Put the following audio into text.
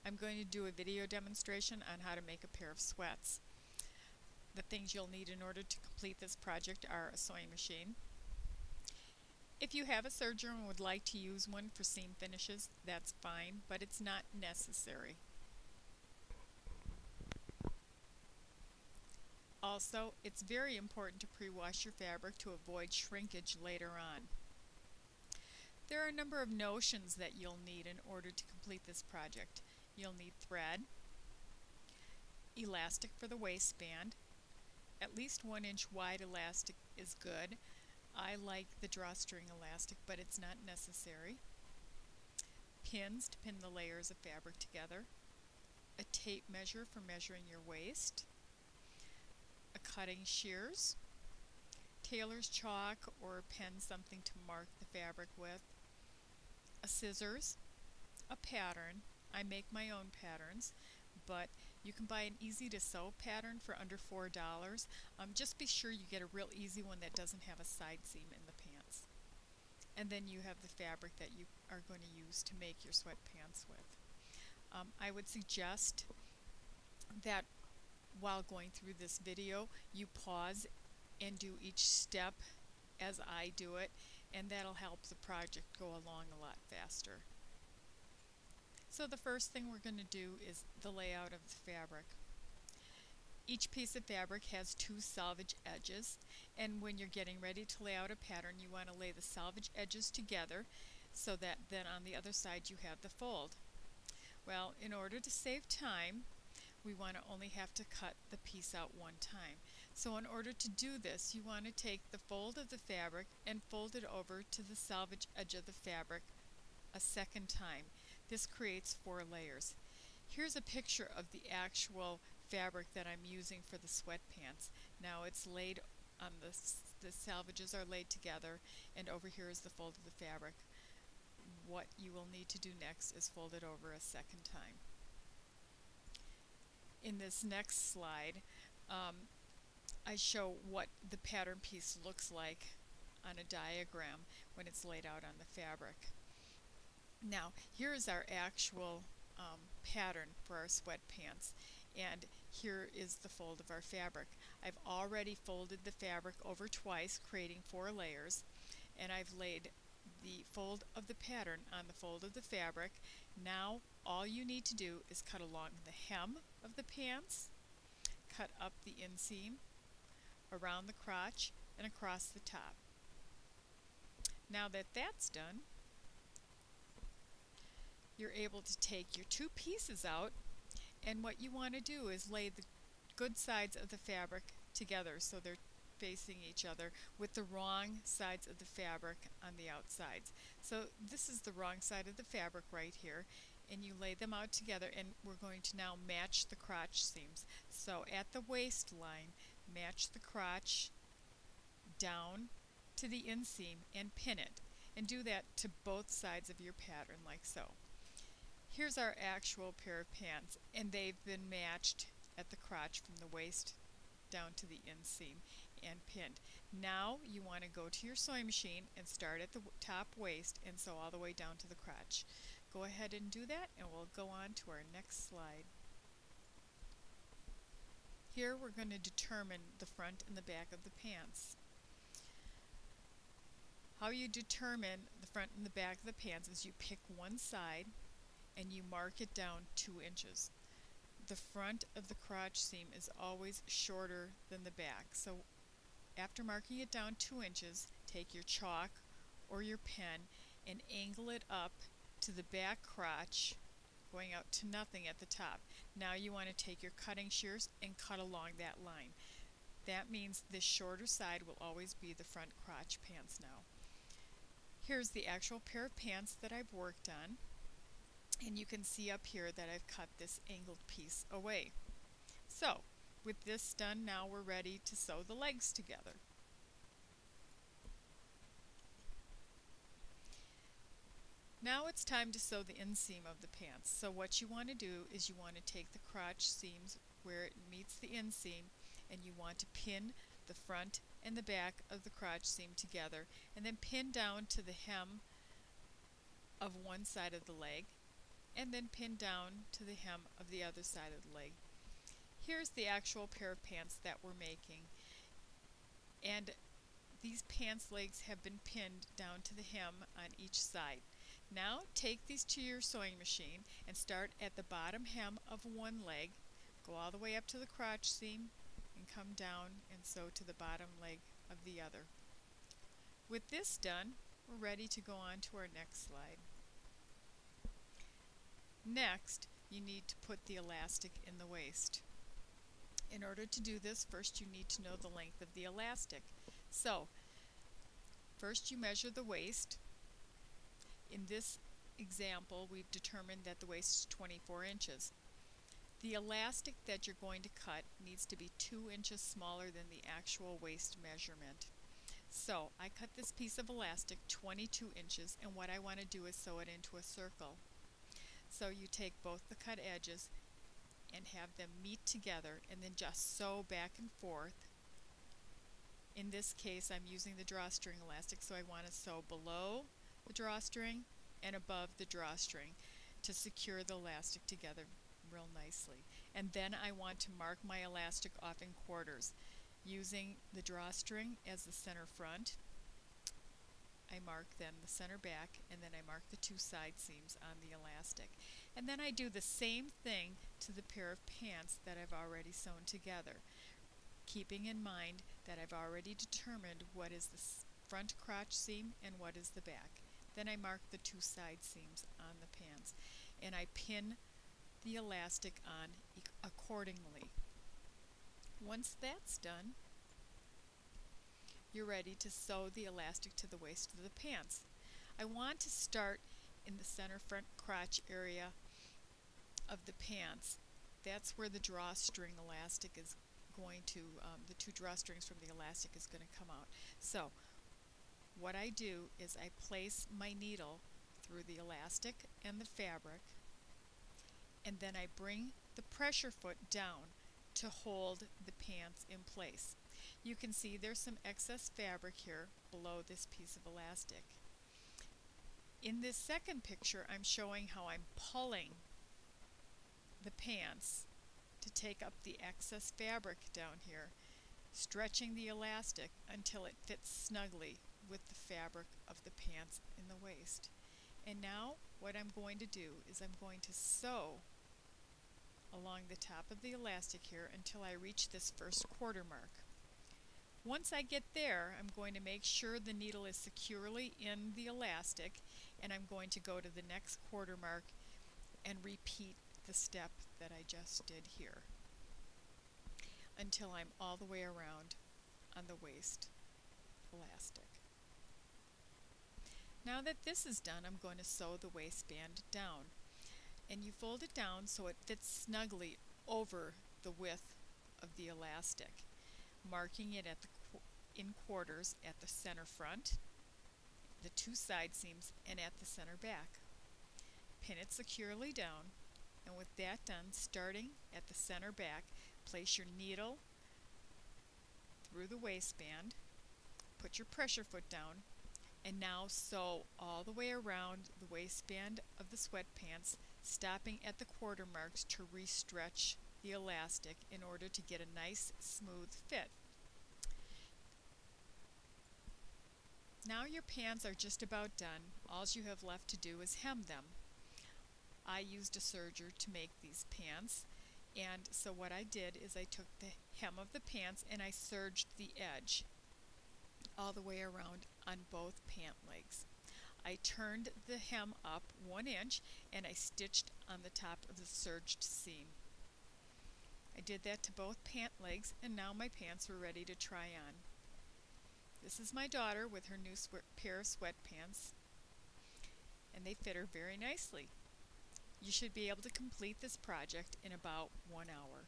I'm going to do a video demonstration on how to make a pair of sweats. The things you'll need in order to complete this project are a sewing machine. If you have a serger and would like to use one for seam finishes, that's fine, but it's not necessary. Also, it's very important to pre-wash your fabric to avoid shrinkage later on. There are a number of notions that you'll need in order to complete this project. You'll need thread, elastic for the waistband. At least 1 inch wide elastic is good. I like the drawstring elastic, but it's not necessary. Pins to pin the layers of fabric together. A tape measure for measuring your waist. A cutting shears. Tailor's chalk or pen, something to mark the fabric with. A scissors. A pattern. I make my own patterns, but you can buy an easy to sew pattern for under $4. Just be sure you get a real easy one that doesn't have a side seam in the pants. And then you have the fabric that you are going to use to make your sweatpants with. I would suggest that while going through this video, you pause and do each step as I do it, and that'll help the project go along a lot faster. So the first thing we're going to do is the layout of the fabric. Each piece of fabric has 2 selvage edges, and when you're getting ready to lay out a pattern, you want to lay the selvage edges together so that then on the other side you have the fold. Well, in order to save time, we want to only have to cut the piece out one time. So in order to do this, you want to take the fold of the fabric and fold it over to the selvage edge of the fabric a second time. This creates 4 layers. Here's a picture of the actual fabric that I'm using for the sweatpants. Now it's laid on the salvages are laid together, and over here is the fold of the fabric. What you will need to do next is fold it over a second time. In this next slide, I show what the pattern piece looks like on a diagram when it's laid out on the fabric. Now, here is our actual pattern for our sweatpants, and here is the fold of our fabric. I've already folded the fabric over twice, creating 4 layers, and I've laid the fold of the pattern on the fold of the fabric. Now, all you need to do is cut along the hem of the pants, cut up the inseam, around the crotch, and across the top. Now that that's done, you're able to take your 2 pieces out, and what you want to do is lay the good sides of the fabric together so they're facing each other with the wrong sides of the fabric on the outsides. So this is the wrong side of the fabric right here, and you lay them out together, and we're going to now match the crotch seams. So at the waistline, match the crotch down to the inseam and pin it, and do that to both sides of your pattern like so. Here's our actual pair of pants, and they've been matched at the crotch from the waist down to the inseam and pinned. Now you want to go to your sewing machine and start at the top waist and sew all the way down to the crotch. Go ahead and do that, and we'll go on to our next slide. Here we're going to determine the front and the back of the pants. How you determine the front and the back of the pants is you pick one side and you mark it down 2 inches. The front of the crotch seam is always shorter than the back, so after marking it down 2 inches, take your chalk or your pen and angle it up to the back crotch, going out to nothing at the top. Now you want to take your cutting shears and cut along that line. That means this shorter side will always be the front crotch pants now. Here's the actual pair of pants that I've worked on, and you can see up here that I've cut this angled piece away. So, with this done, now we're ready to sew the legs together. Now it's time to sew the inseam of the pants. So what you want to do is you want to take the crotch seams where it meets the inseam, and you want to pin the front and the back of the crotch seam together, and then pin down to the hem of one side of the leg, and then pin down to the hem of the other side of the leg. Here's the actual pair of pants that we're making, and these pants legs have been pinned down to the hem on each side. Now take these to your sewing machine and start at the bottom hem of one leg, go all the way up to the crotch seam, and come down and sew to the bottom leg of the other. With this done, we're ready to go on to our next slide. Next, you need to put the elastic in the waist. In order to do this, first you need to know the length of the elastic. So, first you measure the waist. In this example, we've determined that the waist is 24 inches. The elastic that you're going to cut needs to be 2 inches smaller than the actual waist measurement. So, I cut this piece of elastic 22 inches, and what I want to do is sew it into a circle. So you take both the cut edges and have them meet together and then just sew back and forth. In this case, I'm using the drawstring elastic, so I want to sew below the drawstring and above the drawstring to secure the elastic together real nicely. And then I want to mark my elastic off in quarters. Using the drawstring as the center front, I mark then the center back, and then I mark the 2 side seams on the elastic. And then I do the same thing to the pair of pants that I've already sewn together, keeping in mind that I've already determined what is the front crotch seam and what is the back. Then I mark the 2 side seams on the pants, and I pin the elastic on accordingly. Once that's done, you're ready to sew the elastic to the waist of the pants. I want to start in the center front crotch area of the pants. That's where the drawstring elastic is going to, the 2 drawstrings from the elastic is going to come out. So what I do is I place my needle through the elastic and the fabric, and then I bring the pressure foot down to hold the pants in place. You can see there's some excess fabric here below this piece of elastic. In this second picture, I'm showing how I'm pulling the pants to take up the excess fabric down here, stretching the elastic until it fits snugly with the fabric of the pants in the waist. And now what I'm going to do is I'm going to sew along the top of the elastic here until I reach this first quarter mark. Once I get there, I'm going to make sure the needle is securely in the elastic, and I'm going to go to the next quarter mark and repeat the step that I just did here until I'm all the way around on the waist elastic. Now that this is done, I'm going to sew the waistband down, and you fold it down so it fits snugly over the width of the elastic, marking it at the in quarters at the center front, the 2 side seams, and at the center back. Pin it securely down, and with that done, starting at the center back, place your needle through the waistband, put your pressure foot down, and now sew all the way around the waistband of the sweatpants, stopping at the quarter marks to re-stretch the elastic in order to get a nice smooth fit. Now your pants are just about done. All you have left to do is hem them. I used a serger to make these pants, and so what I did is I took the hem of the pants and I serged the edge all the way around on both pant legs. I turned the hem up 1 inch and I stitched on the top of the serged seam. I did that to both pant legs, and now my pants were ready to try on. This is my daughter with her new pair of sweatpants, and they fit her very nicely. You should be able to complete this project in about 1 hour.